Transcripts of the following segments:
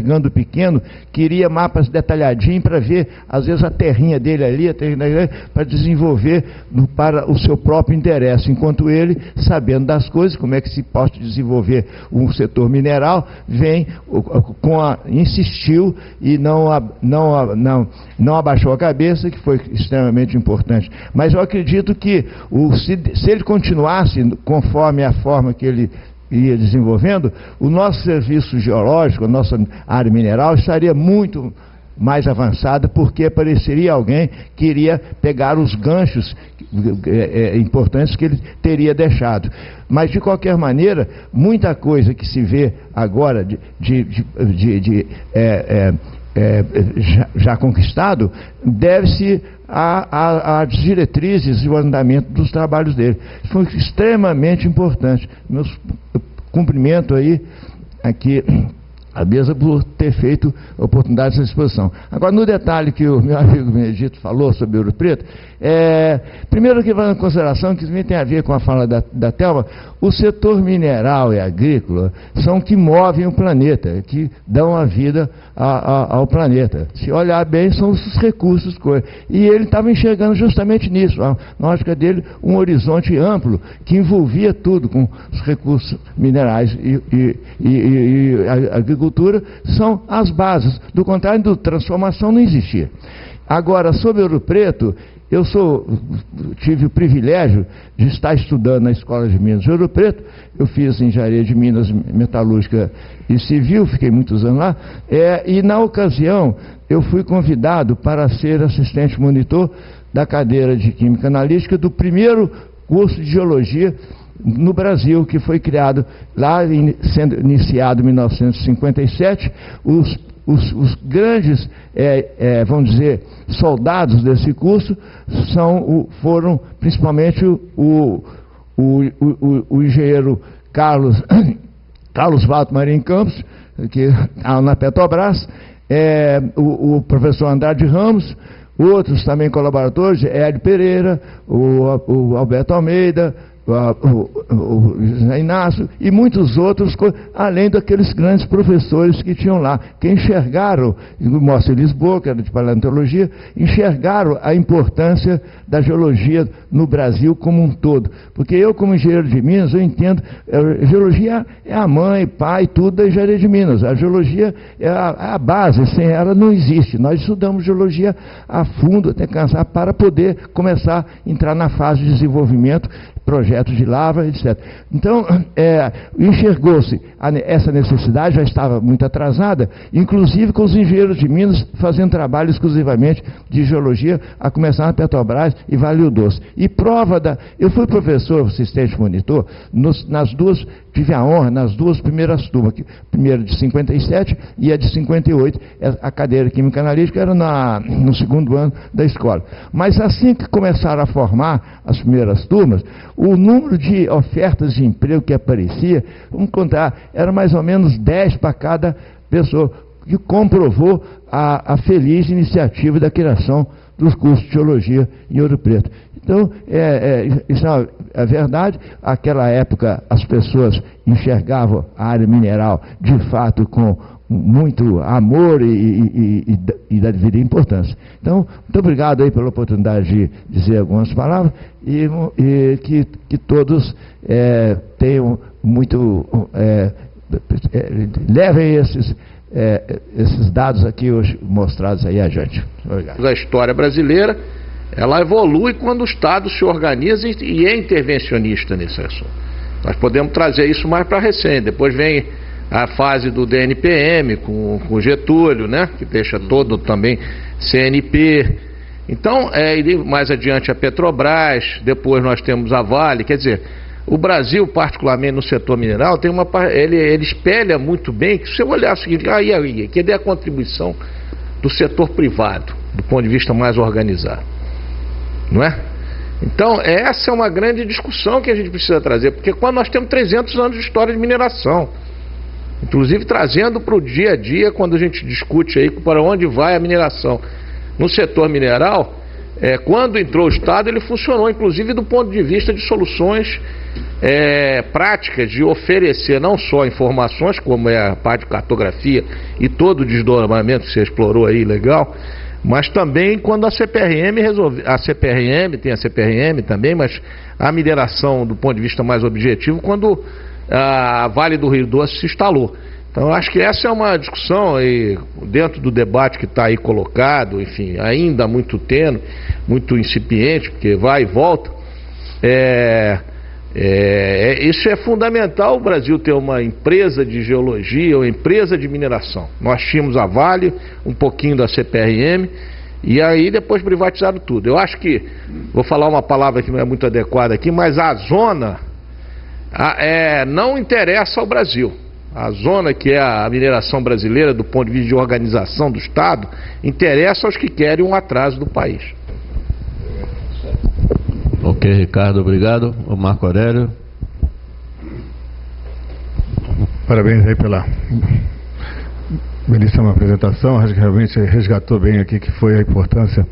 enxergando pequeno, queria mapas detalhadinhos para ver, às vezes, a terrinha dele ali, para desenvolver para o seu próprio interesse, enquanto ele, sabendo das coisas, como é que se pode desenvolver um setor mineral, insistiu e não abaixou a cabeça, que foi extremamente importante. Mas eu acredito que se ele continuasse conforme a forma que ele ia desenvolvendo, o nosso serviço geológico, a nossa área mineral estaria muito mais avançada, porque apareceria alguém que iria pegar os ganchos importantes que ele teria deixado. Mas, de qualquer maneira, muita coisa que se vê agora já conquistado, deve-se às diretrizes e o andamento dos trabalhos dele. Isso foi extremamente importante. Meu cumprimento aí aqui a mesa por ter feito a oportunidade dessa exposição. Agora, no detalhe que o meu amigo Benedito falou sobre Ouro Preto, primeiro que vai em consideração, que também tem a ver com a fala da Thelma, o setor mineral e agrícola são que movem o planeta, que dão a vida ao planeta. Se olhar bem, são os recursos. E ele estava enxergando justamente nisso, na ótica dele, um horizonte amplo, que envolvia tudo, com os recursos minerais e a agricultura são as bases. Do contrário, transformação não existia. Agora, sobre Ouro Preto, eu tive o privilégio de estar estudando na Escola de Minas de Ouro Preto. Eu fiz engenharia de Minas, metalúrgica e civil, fiquei muitos anos lá, e na ocasião eu fui convidado para ser assistente monitor da cadeira de Química Analítica do primeiro curso de Geologia no Brasil, que foi criado lá, sendo iniciado em 1957. Os grandes, vamos dizer, soldados desse curso foram principalmente o engenheiro Carlos Valdo Marinho Campos, que está na Petrobras, o professor Andrade Ramos, outros também colaboradores, Hélio Pereira, o Alberto Almeida, o José Inácio e muitos outros, além daqueles grandes professores que tinham lá, que enxergaram, o Márcio Lisboa, que era de paleontologia, enxergaram a importância da geologia no Brasil como um todo. Porque eu, como engenheiro de Minas, eu entendo, a geologia é a mãe, pai, tudo da engenharia de Minas. A geologia é a base, sem ela não existe. Nós estudamos geologia a fundo, até cansar, para poder começar a entrar na fase de desenvolvimento, projetos de lavra, etc. Então, enxergou-se essa necessidade, já estava muito atrasada, inclusive com os engenheiros de Minas fazendo trabalho exclusivamente de geologia, a começar na Petrobras e Vale do Doce. E prova eu fui professor, assistente monitor, tive a honra nas duas primeiras turmas, primeira de 57 e a de 58, a cadeira de Química Analítica era no segundo ano da escola. Mas assim que começaram a formar as primeiras turmas, o número de ofertas de emprego que aparecia, vamos contar, era mais ou menos 10 para cada pessoa, que comprovou a feliz iniciativa da criação dos cursos de geologia em Ouro Preto. Então, isso é verdade. Naquela época, as pessoas enxergavam a área mineral, de fato, com muito amor e da devida importância. Então, muito obrigado aí pela oportunidade de dizer algumas palavras e que todos tenham muito... levem esses dados aqui hoje mostrados aí adiante. Obrigado. A história brasileira, ela evolui quando o Estado se organiza e é intervencionista nesse assunto. Nós podemos trazer isso mais para recente. Depois vem a fase do DNPM com Getúlio, né, que deixa todo também CNP. Então, mais adiante a Petrobras, depois nós temos a Vale. Quer dizer, o Brasil, particularmente no setor mineral, ele espelha muito bem, que se você olhar o seguinte, cadê a contribuição do setor privado, do ponto de vista mais organizado? Não é? Então, essa é uma grande discussão que a gente precisa trazer, porque quando nós temos 300 anos de história de mineração, inclusive trazendo para o dia a dia, quando a gente discute aí para onde vai a mineração. No setor mineral, quando entrou o Estado, ele funcionou, inclusive do ponto de vista de soluções práticas de oferecer não só informações, como é a parte de cartografia e todo o desdobramento que você explorou aí, legal, mas também quando a CPRM tem a CPRM também, mas a mineração do ponto de vista mais objetivo, quando a Vale do Rio Doce se instalou. Então, eu acho que essa é uma discussão aí, dentro do debate que está aí colocado, enfim, ainda muito tênue, muito incipiente, porque vai e volta. Isso é fundamental, o Brasil ter uma empresa de geologia, uma empresa de mineração. Nós tínhamos a Vale, um pouquinho da CPRM, e aí depois privatizaram tudo. Eu acho que, vou falar uma palavra que não é muito adequada aqui, mas a zona não interessa ao Brasil. A zona que é a mineração brasileira, do ponto de vista de organização do Estado, interessa aos que querem um atraso do país. Ok, Ricardo, obrigado. O Marco Aurélio. Parabéns aí pela belíssima apresentação. Acho que realmente resgatou bem aqui que foi a importância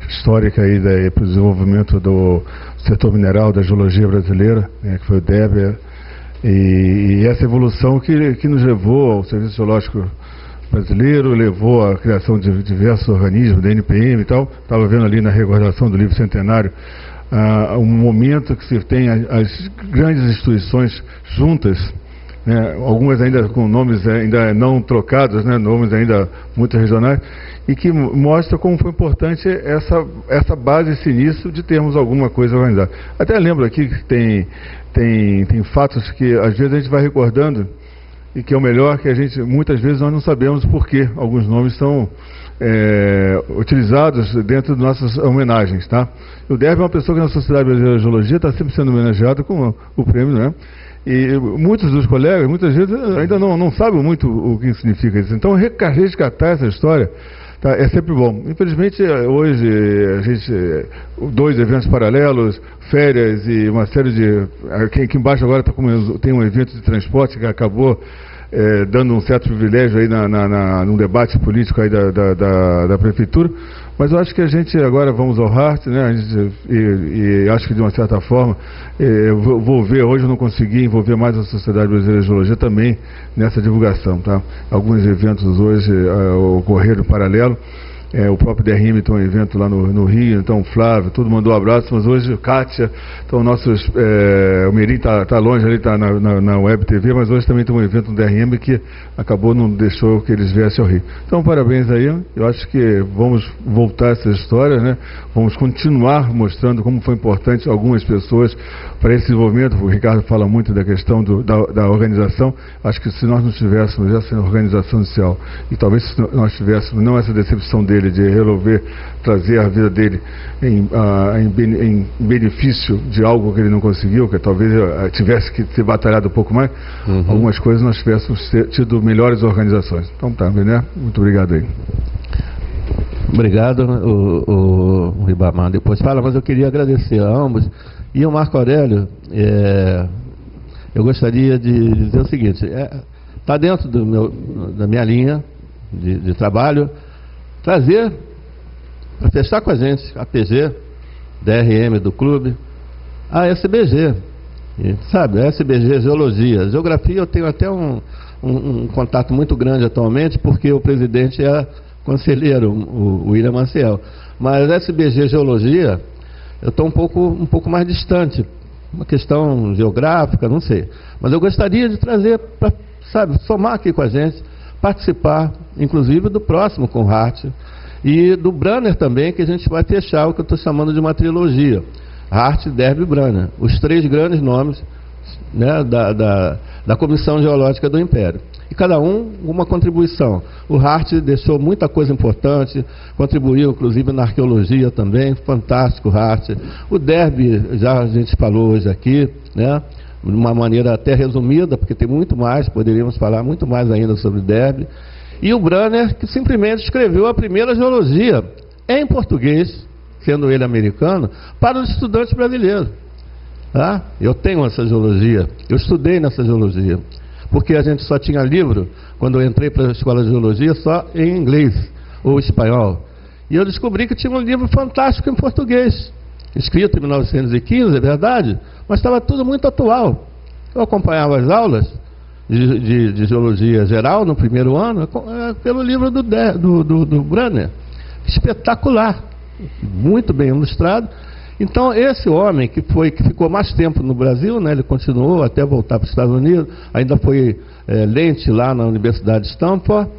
histórica aí para o desenvolvimento do setor mineral, da geologia brasileira, né, que foi o DEB, e essa evolução que nos levou ao Serviço Geológico Brasileiro, levou à criação de diversos organismos, da NPM e tal. Estava vendo ali na recordação do livro centenário um momento que se tem as grandes instituições juntas, né, algumas ainda com nomes ainda não trocados, né, nomes ainda muito regionais, e que mostra como foi importante essa base, esse início de termos alguma coisa organizada. Até lembro aqui que tem fatos que às vezes a gente vai recordando e que é o melhor, que a gente, muitas vezes nós não sabemos por que alguns nomes são utilizados dentro de nossas homenagens, tá? O DERB é uma pessoa que na Sociedade Brasileira de Geologia está sempre sendo homenageado com o prêmio, né? E muitos dos colegas, muitas vezes, ainda não sabem muito o que significa isso. Então, resgatar essa história, tá, é sempre bom. Infelizmente, hoje, a gente, dois eventos paralelos, férias e uma série de... Aqui embaixo agora tem um evento de transporte que acabou dando um certo privilégio aí num debate político aí da prefeitura, mas eu acho que a gente agora vamos ao HART, né? E acho que de uma certa forma vou ver, hoje eu não consegui envolver mais a Sociedade Brasileira de Geologia também nessa divulgação, tá? Alguns eventos hoje ocorreram paralelo. O próprio DRM tem um evento lá no Rio, então o Flávio, todo mandou um abraço, mas hoje o Kátia, então o Mirim está longe ali, está na Web TV, mas hoje também tem um evento no DRM que acabou, não deixou que eles viessem ao Rio. Então parabéns aí, eu acho que vamos voltar a essa história, né? Vamos continuar mostrando como foi importante algumas pessoas para esse desenvolvimento. O Ricardo fala muito da questão da organização. Acho que se nós não tivéssemos essa organização inicial, e talvez se nós tivéssemos não essa decepção dele de resolver trazer a vida dele em benefício de algo que ele não conseguiu, que talvez tivesse que ter batalhado um pouco mais, algumas coisas nós tivéssemos tido melhores organizações. Então tá, né? Muito obrigado aí. Obrigado, o Ribamar depois fala, mas eu queria agradecer a ambos. E o Marco Aurélio, eu gostaria de dizer o seguinte, está dentro da minha linha de trabalho, trazer, para fechar com a gente, a PG, DRM do clube, a SBG, sabe, a SBG Geologia. Geografia eu tenho até um contato muito grande atualmente, porque o presidente é conselheiro, o William Maciel. Mas a SBG Geologia, eu estou um pouco mais distante, uma questão geográfica, não sei. Mas eu gostaria de trazer para, sabe, somar aqui com a gente, participar, inclusive, do próximo com o HART e do Brunner também, que a gente vai fechar o que eu estou chamando de uma trilogia. HART, DERB e Brunner, os três grandes nomes, né, da Comissão Geológica do Império. E cada uma contribuição. O HART deixou muita coisa importante, contribuiu inclusive na arqueologia também, fantástico o HART. O DERB, já a gente falou hoje aqui, né, de uma maneira até resumida, porque tem muito mais, poderíamos falar muito mais ainda sobre o DERB. E o Brunner, que simplesmente escreveu a primeira geologia em português, sendo ele americano, para os estudantes brasileiros. Tá? Eu tenho essa geologia, eu estudei nessa geologia, porque a gente só tinha livro, quando eu entrei para a escola de geologia, só em inglês ou espanhol. E eu descobri que tinha um livro fantástico em português, escrito em 1915, é verdade, mas estava tudo muito atual. Eu acompanhava as aulas de geologia geral no primeiro ano pelo livro do Brunner. Espetacular, muito bem ilustrado. Então, esse homem que ficou mais tempo no Brasil, né, ele continuou até voltar para os Estados Unidos, ainda foi lente lá na Universidade de Stanford,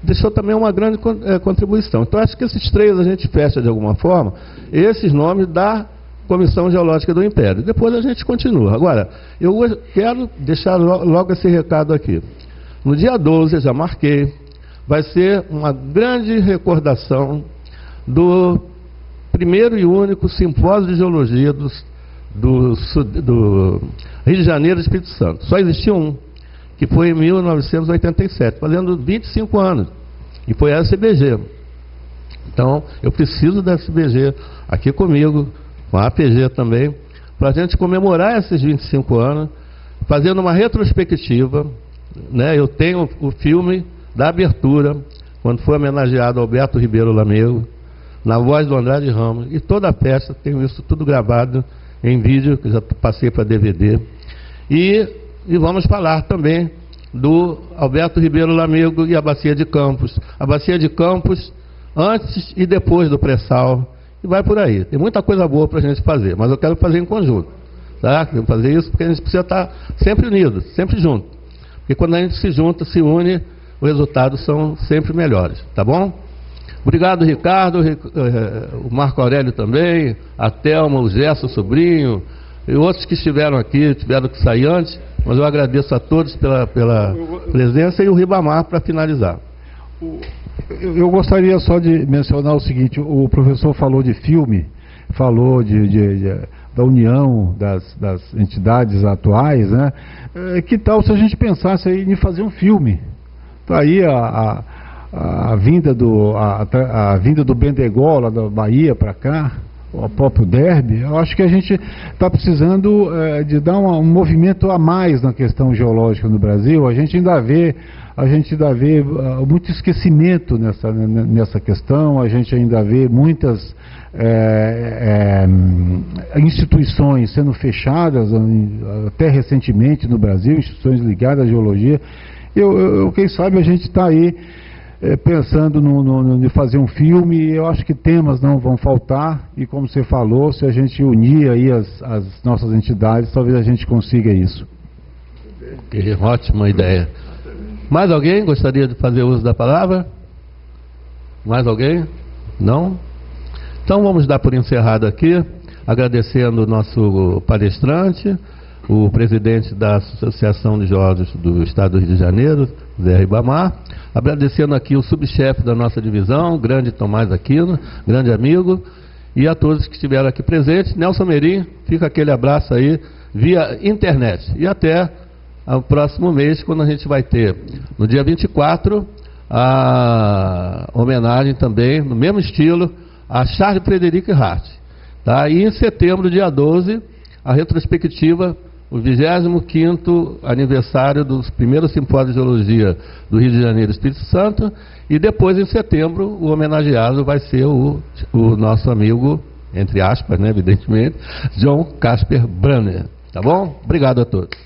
deixou também uma grande contribuição. Então, acho que esses três a gente fecha de alguma forma, esses nomes da Comissão Geológica do Império. Depois a gente continua. Agora, eu quero deixar logo esse recado aqui. No dia 12, eu já marquei, vai ser uma grande recordação do primeiro e único simpósio de geologia do Rio de Janeiro e Espírito Santo. Só existiu um, que foi em 1987, fazendo 25 anos, e foi a SBG. Então, eu preciso da SBG aqui comigo, com a APG também, para a gente comemorar esses 25 anos, fazendo uma retrospectiva, né? Eu tenho o filme da abertura, quando foi homenageado Alberto Ribeiro Lamego, na voz do Andrade Ramos, e toda a festa, tenho isso tudo gravado em vídeo, que já passei para DVD, e vamos falar também do Alberto Ribeiro Lamego e a Bacia de Campos. A Bacia de Campos antes e depois do pré-sal, e vai por aí. Tem muita coisa boa para a gente fazer, mas eu quero fazer em conjunto. Tá? Quero fazer isso porque a gente precisa estar sempre unido, sempre junto. Porque quando a gente se junta, se une, os resultados são sempre melhores. Tá bom? Obrigado, Ricardo, o Marco Aurélio também, a Thelma, o Gerson Sobrinho, e outros que estiveram aqui, tiveram que sair antes, mas eu agradeço a todos pela presença, e o Ribamar para finalizar. Eu gostaria só de mencionar o seguinte: o professor falou de filme, falou da união das entidades atuais, né? Que tal se a gente pensasse aí em fazer um filme? Tá aí a vinda do Bendegó lá da Bahia para cá, o próprio Derby. Eu acho que a gente está precisando de dar um movimento a mais na questão geológica no Brasil. A gente ainda vê muito esquecimento nessa questão. A gente ainda vê muitas instituições sendo fechadas, até recentemente no Brasil, instituições ligadas à geologia. Quem sabe a gente está aí pensando em fazer um filme. Eu acho que temas não vão faltar, e como você falou, se a gente unir aí as nossas entidades, talvez a gente consiga isso. Que ótima ideia. Mais alguém gostaria de fazer uso da palavra? Mais alguém? Não? Então vamos dar por encerrado aqui, agradecendo o nosso palestrante, o presidente da Associação de Geólogos do Estado do Rio de Janeiro, Zé Ribamar, agradecendo aqui o subchefe da nossa divisão, o grande Tomás Aquino, grande amigo, e a todos que estiveram aqui presentes. Nelson Merim, fica aquele abraço aí via internet. E até o próximo mês, quando a gente vai ter, no dia 24, a homenagem também, no mesmo estilo, a Charles Frederic Hart. Tá? E em setembro, dia 12, a retrospectiva, o 25º aniversário do primeiro simpósio de geologia do Rio de Janeiro e Espírito Santo, e depois, em setembro, o homenageado vai ser o nosso amigo, entre aspas, né, evidentemente, John Casper Brunner. Tá bom? Obrigado a todos.